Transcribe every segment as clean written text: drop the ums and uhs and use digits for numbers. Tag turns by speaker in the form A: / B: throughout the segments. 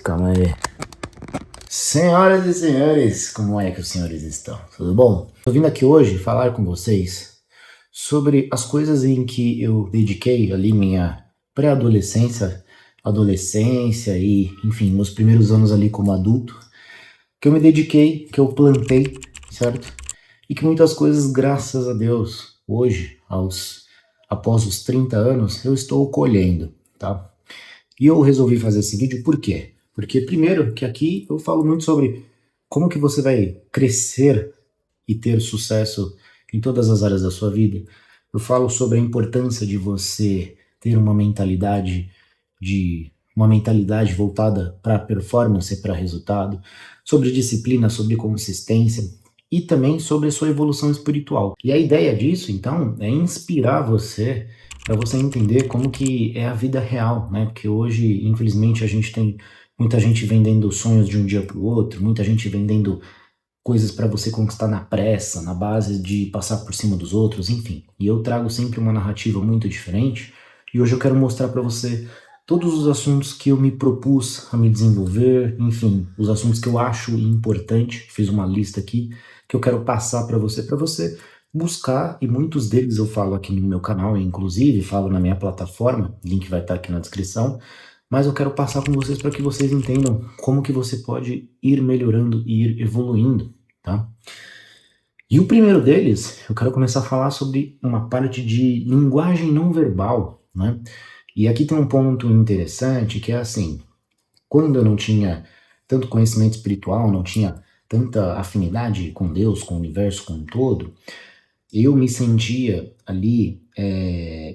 A: Calma aí. Senhoras e senhores, como é que os senhores estão? Tudo bom? Tô vindo aqui hoje falar com vocês sobre as coisas em que eu dediquei ali minha pré-adolescência, adolescência e, enfim, meus primeiros anos ali como adulto, que eu me dediquei, que eu plantei, certo? E que muitas coisas, graças a Deus, hoje, após os 30 anos, eu estou colhendo, tá? E eu resolvi fazer esse vídeo por quê? Porque primeiro que aqui eu falo muito sobre como que você vai crescer e ter sucesso em todas as áreas da sua vida. Eu falo sobre a importância de você ter uma mentalidade voltada para performance, para resultado, sobre disciplina, sobre consistência e também sobre a sua evolução espiritual. E a ideia disso, então, é inspirar você para você entender como que é a vida real, né? Porque hoje, infelizmente, a gente tem muita gente vendendo sonhos de um dia para o outro, muita gente vendendo coisas para você conquistar na pressa, na base de passar por cima dos outros, enfim. E eu trago sempre uma narrativa muito diferente, e hoje eu quero mostrar para você todos os assuntos que eu me propus a me desenvolver, enfim, os assuntos que eu acho importante, fiz uma lista aqui que eu quero passar para você buscar, e muitos deles eu falo aqui no meu canal, inclusive falo na minha plataforma, link vai estar aqui na descrição, mas eu quero passar com vocês para que vocês entendam como que você pode ir melhorando e ir evoluindo, tá? E o primeiro deles, eu quero começar a falar sobre uma parte de linguagem não verbal, né? E aqui tem um ponto interessante que é assim, quando eu não tinha tanto conhecimento espiritual, não tinha tanta afinidade com Deus, com o universo como um todo, eu me sentia ali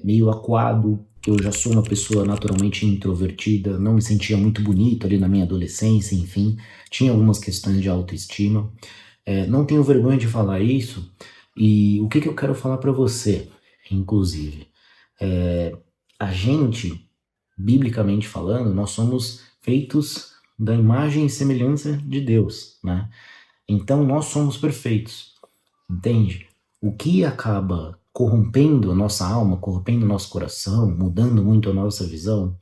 A: meio acuado. Eu já sou uma pessoa naturalmente introvertida, não me sentia muito bonito ali na minha adolescência, enfim, tinha algumas questões de autoestima. Não tenho vergonha de falar isso, e o que que eu quero falar para você, inclusive? É, a gente, biblicamente falando, nós somos feitos da imagem e semelhança de Deus, né? Então nós somos perfeitos. Entende? O que acaba corrompendo a nossa alma, corrompendo o nosso coração, mudando muito a nossa visão,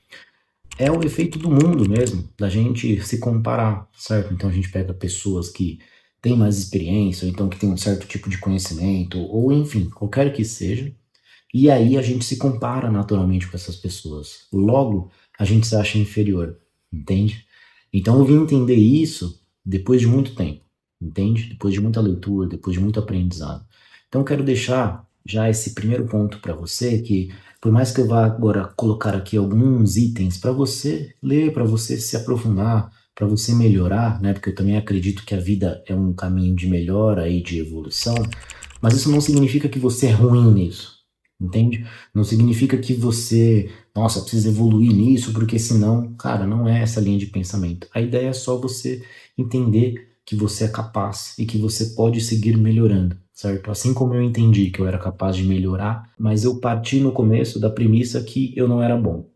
A: é o efeito do mundo mesmo, da gente se comparar, certo? Então a gente pega pessoas que têm mais experiência, ou então que têm um certo tipo de conhecimento, ou enfim, qualquer que seja, e aí a gente se compara naturalmente com essas pessoas. Logo, a gente se acha inferior, entende? Então eu vim entender isso depois de muito tempo, entende? Depois de muita leitura, depois de muito aprendizado. Então eu quero deixar já esse primeiro ponto para você, que por mais que eu vá agora colocar aqui alguns itens para você ler, para você se aprofundar, para você melhorar, né? Porque eu também acredito que a vida é um caminho de melhora e de evolução, mas isso não significa que você é ruim nisso. Entende? Não significa que você, nossa, precisa evoluir nisso, porque senão, cara, não é essa linha de pensamento. A ideia é só você entender que você é capaz e que você pode seguir melhorando, certo? Assim como eu entendi que eu era capaz de melhorar, mas eu parti no começo da premissa que eu não era bom.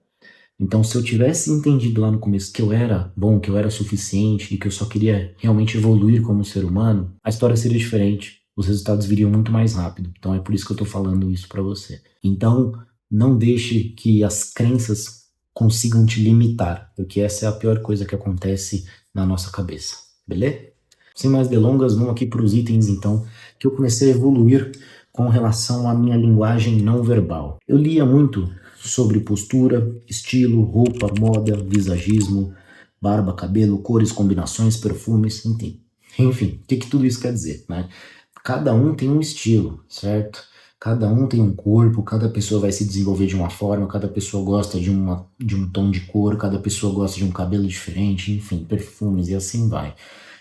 A: Então, se eu tivesse entendido lá no começo que eu era bom, que eu era suficiente e que eu só queria realmente evoluir como ser humano, a história seria diferente. Os resultados viriam muito mais rápido. Então, é por isso que eu tô falando isso pra você. Então, não deixe que as crenças consigam te limitar, porque essa é a pior coisa que acontece na nossa cabeça. Beleza? Sem mais delongas, vamos aqui para os itens então que eu comecei a evoluir com relação à minha linguagem não verbal. Eu lia muito sobre postura, estilo, roupa, moda, visagismo, barba, cabelo, cores, combinações, perfumes, enfim. Enfim, o que que tudo isso quer dizer, né? Cada um tem um estilo, certo? Cada um tem um corpo, cada pessoa vai se desenvolver de uma forma, cada pessoa gosta de um tom de cor, cada pessoa gosta de um cabelo diferente, enfim, perfumes e assim vai.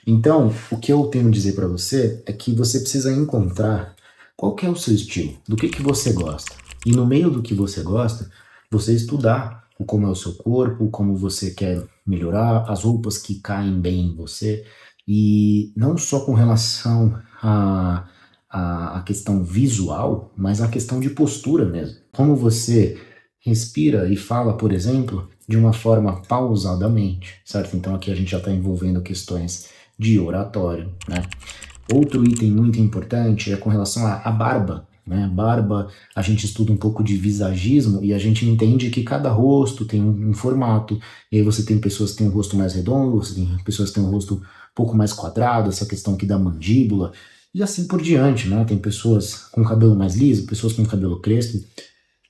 A: Então, o que eu tenho a dizer para você é que você precisa encontrar qual que é o seu estilo, do que você gosta. E no meio do que você gosta, você estudar o como é o seu corpo, como você quer melhorar, as roupas que caem bem em você, e não só com relação a questão visual, mas a questão de postura mesmo. Como você respira e fala, por exemplo, de uma forma pausadamente, certo? Então aqui a gente já está envolvendo questões de oratório, né? Outro item muito importante é com relação à barba. né? Barba, a gente estuda um pouco de visagismo e a gente entende que cada rosto tem um formato. E aí você tem pessoas que têm um rosto mais redondo, você tem pessoas que têm um rosto um pouco mais quadrado, essa questão aqui da mandíbula, e assim por diante, né? Tem pessoas com cabelo mais liso, pessoas com cabelo crespo.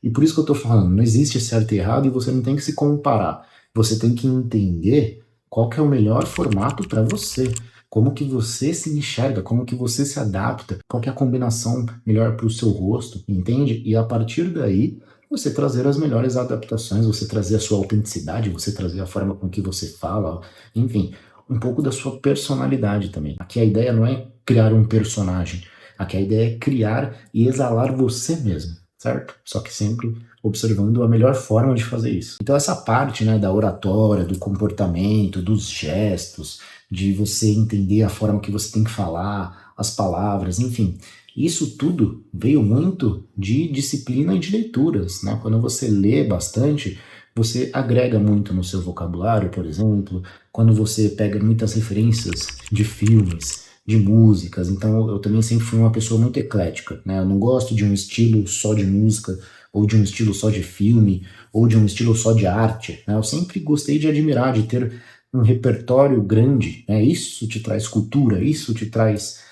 A: E por isso que eu tô falando, não existe certo e errado e você não tem que se comparar. Você tem que entender qual que é o melhor formato para você. Como que você se enxerga, como que você se adapta, qual que é a combinação melhor para o seu rosto, entende? E a partir daí, você trazer as melhores adaptações, você trazer a sua autenticidade, você trazer a forma com que você fala, enfim, um pouco da sua personalidade também. Aqui a ideia não é criar um personagem, aqui a ideia é criar e exalar você mesmo, certo? Só que sempre observando a melhor forma de fazer isso. Então essa parte, né, da oratória, do comportamento, dos gestos, de você entender a forma que você tem que falar, as palavras, enfim, isso tudo veio muito de disciplina e de leituras, né? Quando você lê bastante, você agrega muito no seu vocabulário, por exemplo, quando você pega muitas referências de filmes, de músicas. Então eu também sempre fui uma pessoa muito eclética, né? Eu não gosto de um estilo só de música, ou de um estilo só de filme, ou de um estilo só de arte, né? Eu sempre gostei de admirar, de ter um repertório grande, né? Isso te traz cultura, isso te traz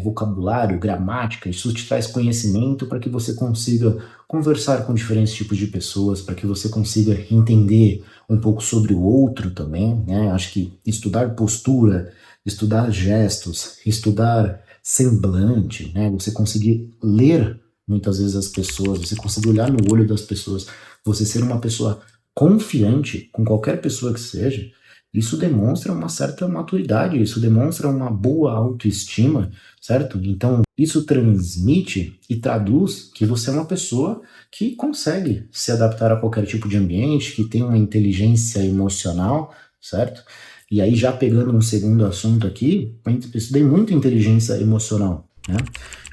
A: vocabulário, gramática, isso te traz conhecimento para que você consiga conversar com diferentes tipos de pessoas, para que você consiga entender um pouco sobre o outro também, né? Acho que estudar postura, estudar gestos, estudar semblante, né? Você conseguir ler muitas vezes as pessoas, você conseguir olhar no olho das pessoas, você ser uma pessoa confiante com qualquer pessoa que seja, isso demonstra uma certa maturidade, isso demonstra uma boa autoestima, certo? Então, isso transmite e traduz que você é uma pessoa que consegue se adaptar a qualquer tipo de ambiente, que tem uma inteligência emocional, certo? E aí, já pegando um segundo assunto aqui, eu estudei muito inteligência emocional, né?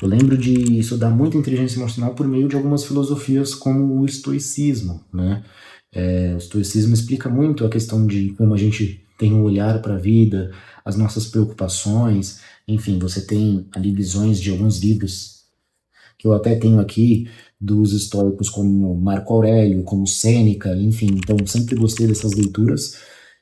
A: Eu lembro de estudar muito inteligência emocional por meio de algumas filosofias como o estoicismo, né? O estoicismo explica muito a questão de como a gente tem um olhar para a vida, as nossas preocupações, enfim, você tem ali visões de alguns livros que eu até tenho aqui dos estoicos como Marco Aurélio, como Sêneca, enfim, então sempre gostei dessas leituras.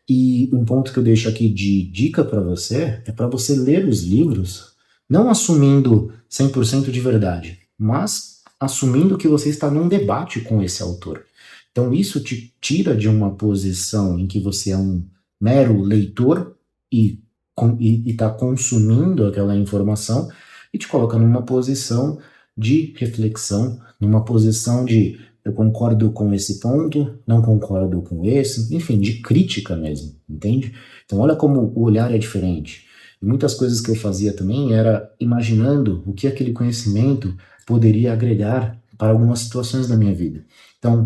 A: E um ponto que eu deixo aqui de dica para você é para você ler os livros, não assumindo 100% de verdade, mas assumindo que você está num debate com esse autor. Então isso te tira de uma posição em que você é um mero leitor e está consumindo aquela informação e te coloca numa posição de reflexão, numa posição de eu concordo com esse ponto, não concordo com esse, enfim, de crítica mesmo, entende? Então olha como o olhar é diferente. E muitas coisas que eu fazia também era imaginando o que aquele conhecimento poderia agregar para algumas situações da minha vida. Então,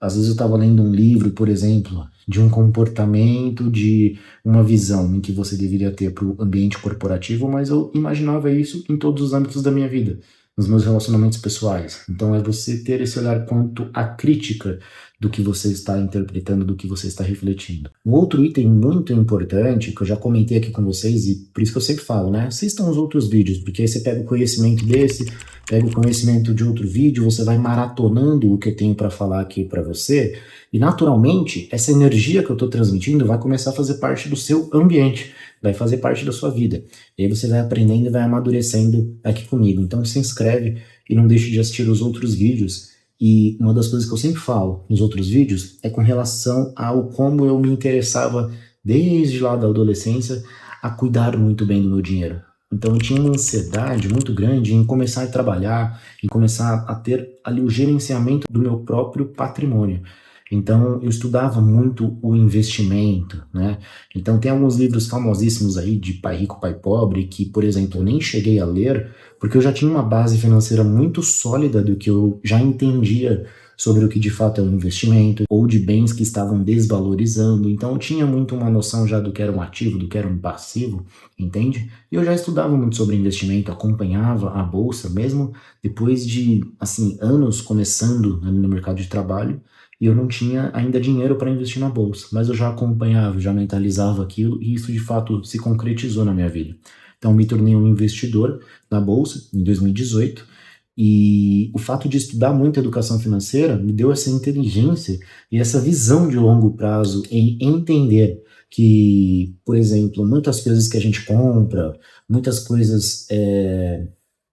A: às vezes eu estava lendo um livro, por exemplo, de um comportamento, de uma visão em que você deveria ter para o ambiente corporativo, mas eu imaginava isso em todos os âmbitos da minha vida, nos meus relacionamentos pessoais. Então é você ter esse olhar quanto à crítica do que você está interpretando, do que você está refletindo. Um outro item muito importante, que eu já comentei aqui com vocês, e por isso que eu sempre falo, né? Assistam os outros vídeos, porque aí você pega o conhecimento desse, pega o conhecimento de outro vídeo, você vai maratonando o que eu tenho para falar aqui para você, e naturalmente essa energia que eu estou transmitindo vai começar a fazer parte do seu ambiente, vai fazer parte da sua vida. E aí você vai aprendendo e vai amadurecendo aqui comigo. Então se inscreve e não deixe de assistir os outros vídeos. E uma das coisas que eu sempre falo nos outros vídeos é com relação ao como eu me interessava desde lá da adolescência a cuidar muito bem do meu dinheiro. Então eu tinha uma ansiedade muito grande em começar a trabalhar, em começar a ter ali o gerenciamento do meu próprio patrimônio. Então eu estudava muito o investimento, né? Então tem alguns livros famosíssimos aí de Pai Rico, Pai Pobre, que, por exemplo, eu nem cheguei a ler, porque eu já tinha uma base financeira muito sólida do que eu já entendia sobre o que de fato é um investimento, ou de bens que estavam desvalorizando. Então eu tinha muito uma noção já do que era um ativo, do que era um passivo, entende? E eu já estudava muito sobre investimento, acompanhava a bolsa, mesmo depois de, assim, anos começando no mercado de trabalho, e eu não tinha ainda dinheiro para investir na bolsa, mas eu já acompanhava, já mentalizava aquilo, e isso de fato se concretizou na minha vida. Então me tornei um investidor na bolsa em 2018, E o fato de estudar muito educação financeira me deu essa inteligência e essa visão de longo prazo em entender que, por exemplo, muitas coisas que a gente compra, muitas coisas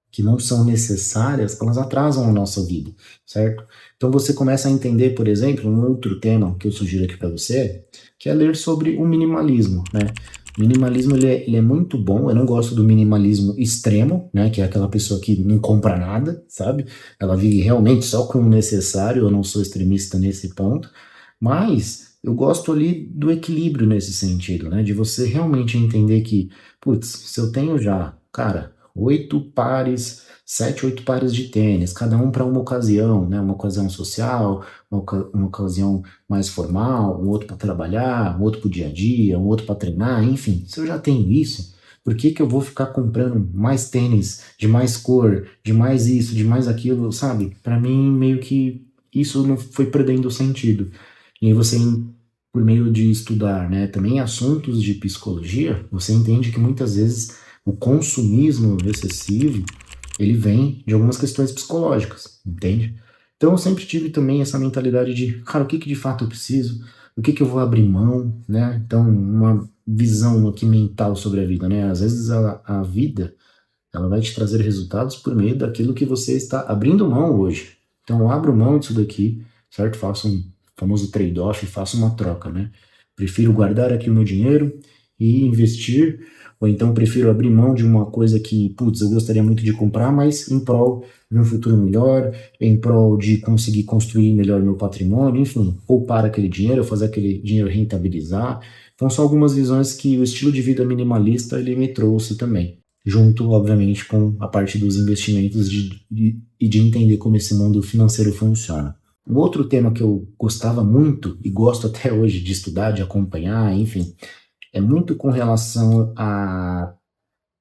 A: que não são necessárias, elas atrasam a nossa vida, certo? Então você começa a entender, por exemplo, um outro tema que eu sugiro aqui para você, que é ler sobre o minimalismo, né? Minimalismo ele é muito bom. Eu não gosto do minimalismo extremo, né? Que é aquela pessoa que não compra nada, sabe? Ela vive realmente só com o necessário. Eu não sou extremista nesse ponto, mas eu gosto ali do equilíbrio nesse sentido, né? De você realmente entender que, putz, se eu tenho já, cara, 8 pares, 7, 8 pares de tênis, cada um para uma ocasião, né? Uma ocasião social, uma ocasião mais formal, um outro para trabalhar, um outro para o dia a dia, um outro para treinar, enfim. Se eu já tenho isso, por que que eu vou ficar comprando mais tênis, de mais cor, de mais isso, de mais aquilo, sabe? Para mim, meio que isso não foi perdendo o sentido. E aí você, por meio de estudar, né, também assuntos de psicologia, você entende que muitas vezes o consumismo excessivo, ele vem de algumas questões psicológicas, entende? Então eu sempre tive também essa mentalidade de, cara, o que que de fato eu preciso? O que que eu vou abrir mão, né? Então, uma visão aqui mental sobre a vida, né? Às vezes a vida, ela vai te trazer resultados por meio daquilo que você está abrindo mão hoje. Então, eu abro mão disso daqui, certo? Faço um famoso trade-off, faço uma troca, né? Prefiro guardar aqui o meu dinheiro e investir, ou então prefiro abrir mão de uma coisa que, putz, eu gostaria muito de comprar, mas em prol de um futuro melhor, em prol de conseguir construir melhor meu patrimônio, enfim, poupar aquele dinheiro, fazer aquele dinheiro rentabilizar. Então, são algumas visões que o estilo de vida minimalista ele me trouxe também, junto, obviamente, com a parte dos investimentos e de entender como esse mundo financeiro funciona. Um outro tema que eu gostava muito e gosto até hoje de estudar, de acompanhar, enfim, é muito com relação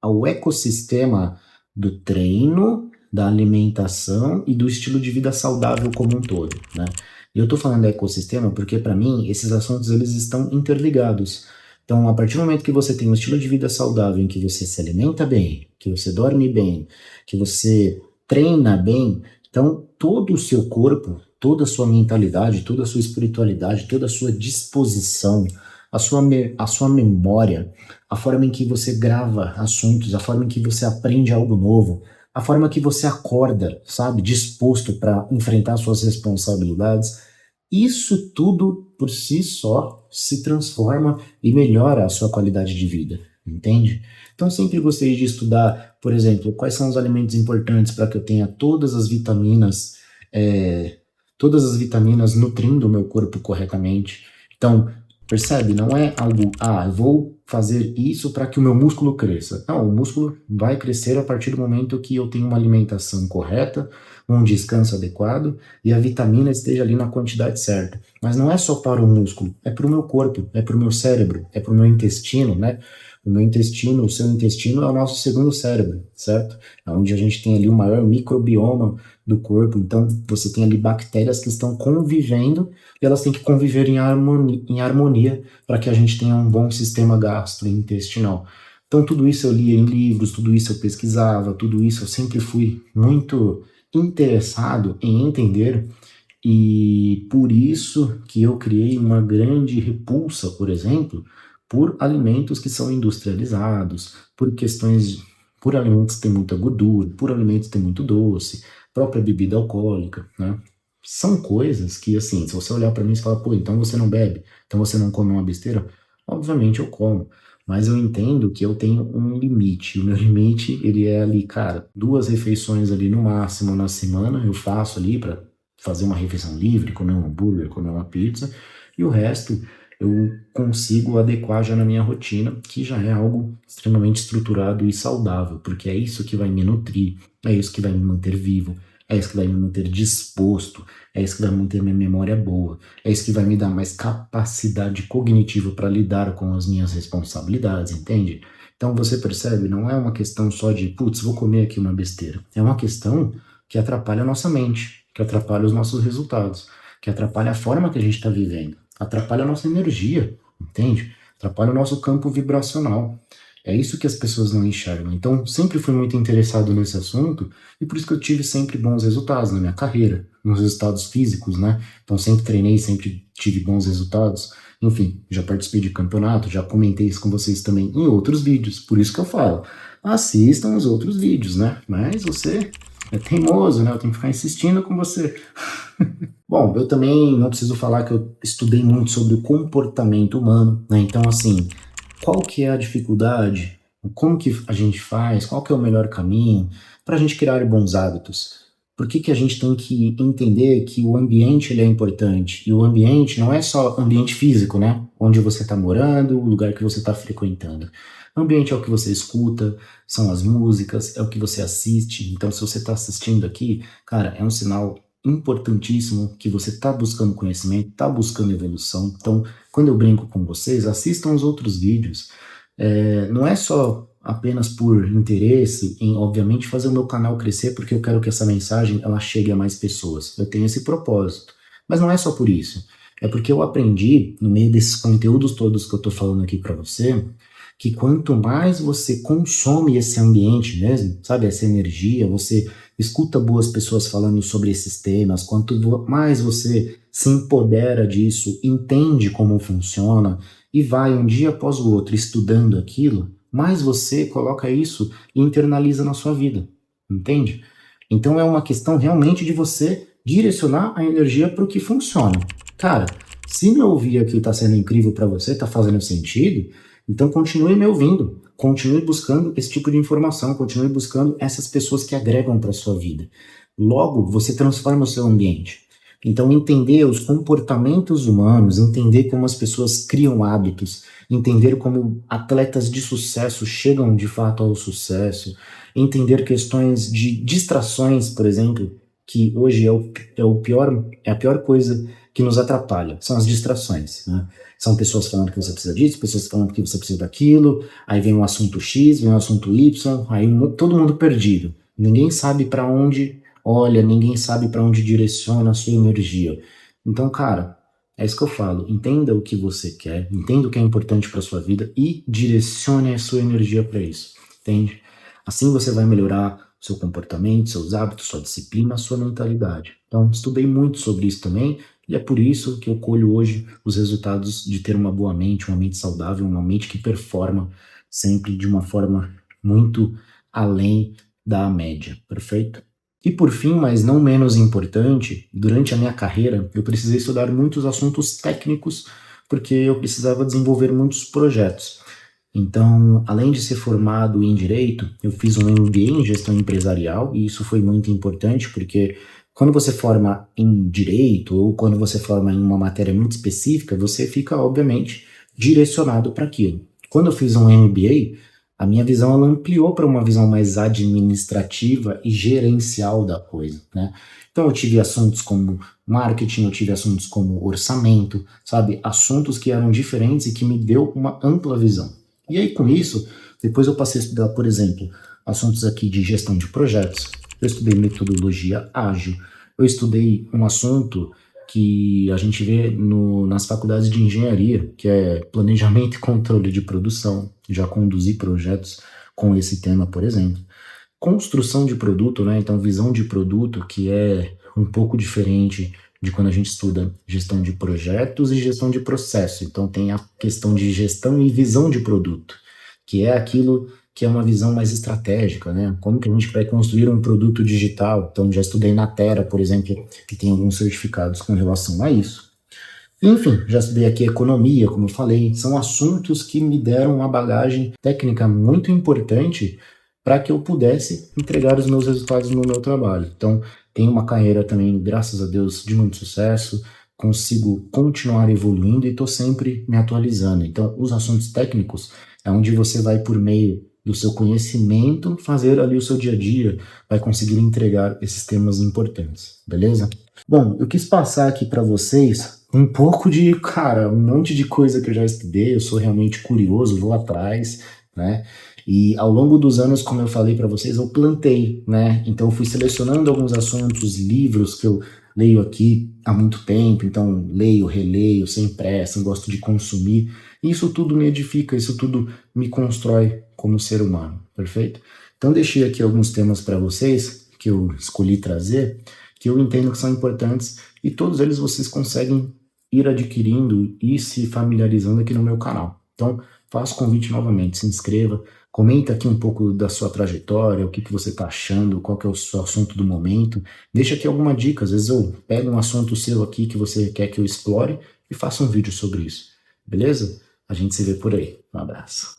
A: ao ecossistema do treino, da alimentação e do estilo de vida saudável como um todo, né? E eu estou falando ecossistema porque, para mim, esses assuntos eles estão interligados. Então, a partir do momento que você tem um estilo de vida saudável em que você se alimenta bem, que você dorme bem, que você treina bem, então todo o seu corpo, toda a sua mentalidade, toda a sua espiritualidade, toda a sua disposição, a sua memória, a forma em que você grava assuntos, a forma em que você aprende algo novo, a forma que você acorda, sabe, disposto para enfrentar suas responsabilidades, isso tudo por si só se transforma e melhora a sua qualidade de vida, entende? Então, eu sempre gostei de estudar, por exemplo, quais são os alimentos importantes para que eu tenha é, todas as vitaminas nutrindo o meu corpo corretamente. Então, percebe? Não é algo, eu vou fazer isso para que o meu músculo cresça. Não, o músculo vai crescer a partir do momento que eu tenho uma alimentação correta, um descanso adequado e a vitamina esteja ali na quantidade certa. Mas não é só para o músculo, é para o meu corpo, é para o meu cérebro, é para o meu intestino, né? O meu intestino, o seu intestino é o nosso segundo cérebro, certo? É onde a gente tem ali o maior microbioma do corpo. Então, você tem ali bactérias que estão convivendo e elas têm que conviver em harmonia para que a gente tenha um bom sistema gastrointestinal. Então, tudo isso eu lia em livros, tudo isso eu pesquisava, tudo isso eu sempre fui muito interessado em entender, e por isso que eu criei uma grande repulsa, por exemplo, por alimentos que são industrializados, por alimentos que têm muita gordura, por alimentos que têm muito doce, própria bebida alcoólica, né? São coisas que, assim, se você olhar para mim e falar, pô, então você não bebe, então você não come uma besteira, obviamente eu como, mas eu entendo que eu tenho um limite. O meu limite, ele é ali, cara, 2 refeições ali no máximo na semana, eu faço ali para fazer uma refeição livre, comer um hambúrguer, comer uma pizza, e o resto eu consigo adequar já na minha rotina, que já é algo extremamente estruturado e saudável, porque é isso que vai me nutrir, é isso que vai me manter vivo, é isso que vai me manter disposto, é isso que vai manter minha memória boa, é isso que vai me dar mais capacidade cognitiva para lidar com as minhas responsabilidades, entende? Então você percebe, não é uma questão só de, putz, vou comer aqui uma besteira. É uma questão que atrapalha a nossa mente, que atrapalha os nossos resultados, que atrapalha a forma que a gente está vivendo, atrapalha a nossa energia, entende? Atrapalha o nosso campo vibracional. É isso que as pessoas não enxergam. Então, sempre fui muito interessado nesse assunto e por isso que eu tive sempre bons resultados na minha carreira, nos resultados físicos, né? Então, sempre treinei, sempre tive bons resultados. Enfim, já participei de campeonato, já comentei isso com vocês também em outros vídeos. Por isso que eu falo, assistam os outros vídeos, né? Mas você é teimoso, né? Eu tenho que ficar insistindo com você. Bom, eu também não preciso falar que eu estudei muito sobre o comportamento humano, né? Então, assim, qual que é a dificuldade? Como que a gente faz? Qual que é o melhor caminho para a gente criar bons hábitos? Por que que a gente tem que entender que o ambiente ele é importante? E o ambiente não é só ambiente físico, né? Onde você está morando, o lugar que você está frequentando. O ambiente é o que você escuta, são as músicas, é o que você assiste. Então, se você está assistindo aqui, cara, é um sinal importantíssimo que você está buscando conhecimento, está buscando evolução. Então, quando eu brinco com vocês, assistam os outros vídeos. Não é só apenas por interesse em, obviamente, fazer o meu canal crescer, porque eu quero que essa mensagem ela chegue a mais pessoas. Eu tenho esse propósito. Mas não é só por isso. É porque eu aprendi, no meio desses conteúdos todos que eu estou falando aqui para você, que quanto mais você consome esse ambiente mesmo, sabe, essa energia, você escuta boas pessoas falando sobre esses temas, mais você se empodera disso, entende como funciona e vai um dia após o outro estudando aquilo, mais você coloca isso e internaliza na sua vida, entende? Então é uma questão realmente de você direcionar a energia para o que funciona. Cara, se me ouvir aqui está sendo incrível para você, está fazendo sentido, então continue me ouvindo, continue buscando esse tipo de informação, continue buscando essas pessoas que agregam para sua vida. Logo, você transforma o seu ambiente. Então, entender os comportamentos humanos, entender como as pessoas criam hábitos, entender como atletas de sucesso chegam de fato ao sucesso, entender questões de distrações, por exemplo, que hoje é a pior coisa que nos atrapalha, são as distrações, né? São pessoas falando que você precisa disso, pessoas falando que você precisa daquilo, aí vem um assunto X, vem um assunto Y, aí todo mundo perdido. Ninguém sabe para onde olha, ninguém sabe para onde direciona a sua energia. Então, cara, é isso que eu falo. Entenda o que você quer, entenda o que é importante para sua vida e direcione a sua energia para isso. Entende? Assim você vai melhorar seu comportamento, seus hábitos, sua disciplina, sua mentalidade. Então, estudei muito sobre isso também e é por isso que eu colho hoje os resultados de ter uma mente saudável, uma mente que performa sempre de uma forma muito além da média, perfeito? E por fim, mas não menos importante, durante a minha carreira eu precisei estudar muitos assuntos técnicos porque eu precisava desenvolver muitos projetos. Então, além de ser formado em direito, eu fiz um MBA em gestão empresarial e isso foi muito importante porque quando você forma em direito ou quando você forma em uma matéria muito específica, você fica, obviamente, direcionado para aquilo. Quando eu fiz um MBA, a minha visão ela ampliou para uma visão mais administrativa e gerencial da coisa, né? Então eu tive assuntos como marketing, eu tive assuntos como orçamento, sabe? Assuntos que eram diferentes e que me deu uma ampla visão. E aí com isso, depois eu passei a estudar, por exemplo, assuntos aqui de gestão de projetos, eu estudei metodologia ágil, eu estudei um assunto que a gente vê nas faculdades de engenharia, que é planejamento e controle de produção. Já conduzi projetos com esse tema, por exemplo. Construção de produto, né? Então, visão de produto, que é um pouco diferente de quando a gente estuda gestão de projetos e gestão de processo. Então, tem a questão de gestão e visão de produto, que é aquilo que é uma visão mais estratégica, né? Como que a gente vai construir um produto digital? Então, já estudei na Terra, por exemplo, que tem alguns certificados com relação a isso. Enfim, já estudei aqui economia, como eu falei, são assuntos que me deram uma bagagem técnica muito importante para que eu pudesse entregar os meus resultados no meu trabalho. Então, tenho uma carreira também, graças a Deus, de muito sucesso, consigo continuar evoluindo e estou sempre me atualizando. Então, os assuntos técnicos é onde você vai, por meio do seu conhecimento, fazer ali o seu dia a dia, vai conseguir entregar esses temas importantes, beleza? Bom, eu quis passar aqui para vocês um pouco de, cara, um monte de coisa que eu já estudei, eu sou realmente curioso, vou atrás, né? E ao longo dos anos, como eu falei para vocês, eu plantei, né? Então eu fui selecionando alguns assuntos, livros que eu leio aqui há muito tempo, então leio, releio, sem pressa, gosto de consumir. E isso tudo me edifica, isso tudo me constrói como ser humano, perfeito? Então deixei aqui alguns temas para vocês que eu escolhi trazer, que eu entendo que são importantes e todos eles vocês conseguem ir adquirindo e se familiarizando aqui no meu canal. Então faço o convite novamente, se inscreva, comenta aqui um pouco da sua trajetória, o que você está achando, qual que é o seu assunto do momento. Deixa aqui alguma dica, às vezes eu pego um assunto seu aqui que você quer que eu explore e faça um vídeo sobre isso, beleza? A gente se vê por aí. Um abraço.